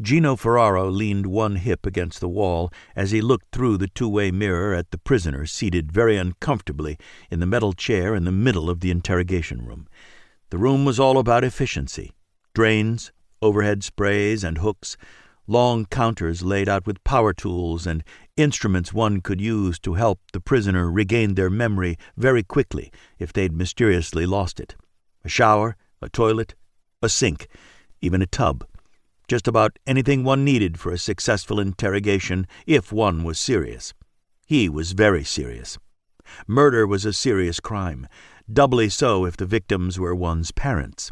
Geno Ferraro leaned one hip against the wall as he looked through the two-way mirror at the prisoner seated very uncomfortably in the metal chair in the middle of the interrogation room. The room was all about efficiency. Drains, overhead sprays and hooks, long counters laid out with power tools and instruments one could use to help the prisoner regain their memory very quickly if they'd mysteriously lost it. A shower, a toilet, a sink, even a tub. Just about anything one needed for a successful interrogation if one was serious. He was very serious. Murder was a serious crime, doubly so if the victims were one's parents.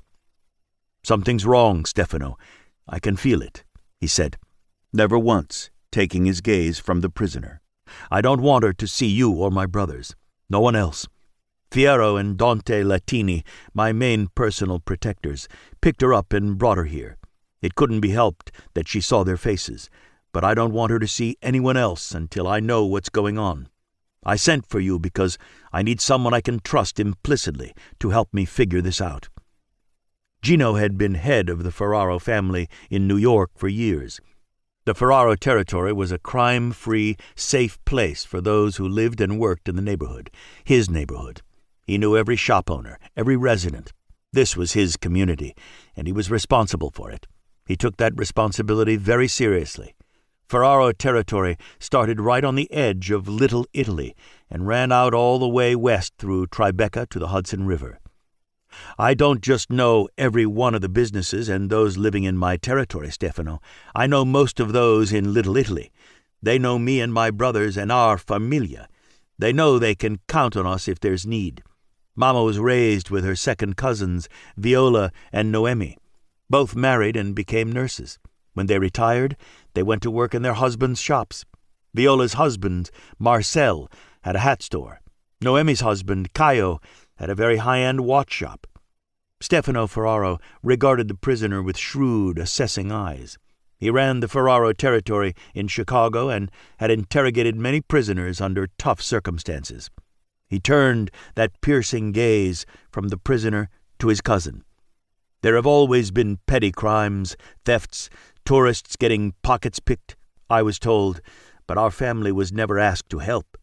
"Something's wrong, Stefano. I can feel it," he said, never once taking his gaze from the prisoner. "I don't want her to see you or my brothers. No one else. Fierro and Dante Latini, my main personal protectors, picked her up and brought her here. It couldn't be helped that she saw their faces, but I don't want her to see anyone else until I know what's going on. I sent for you because I need someone I can trust implicitly to help me figure this out." Geno had been head of the Ferraro family in New York for years. The Ferraro territory was a crime-free, safe place for those who lived and worked in the neighborhood, his neighborhood. He knew every shop owner, every resident. This was his community, and he was responsible for it. He took that responsibility very seriously. Ferraro territory started right on the edge of Little Italy and ran out all the way west through Tribeca to the Hudson River. "I don't just know every one of the businesses and those living in my territory, Stefano. I know most of those in Little Italy. They know me and my brothers and our famiglia. They know they can count on us if there's need. Mama was raised with her second cousins, Viola and Noemi. Both married and became nurses. When they retired, they went to work in their husbands' shops. Viola's husband, Marcel, had a hat store. Noemi's husband, Caio, had a very high-end watch shop." Stefano Ferraro regarded the prisoner with shrewd, assessing eyes. He ran the Ferraro territory in Chicago and had interrogated many prisoners under tough circumstances. He turned that piercing gaze from the prisoner to his cousin. "There have always been petty crimes, thefts, tourists getting pockets picked, I was told, but our family was never asked to help.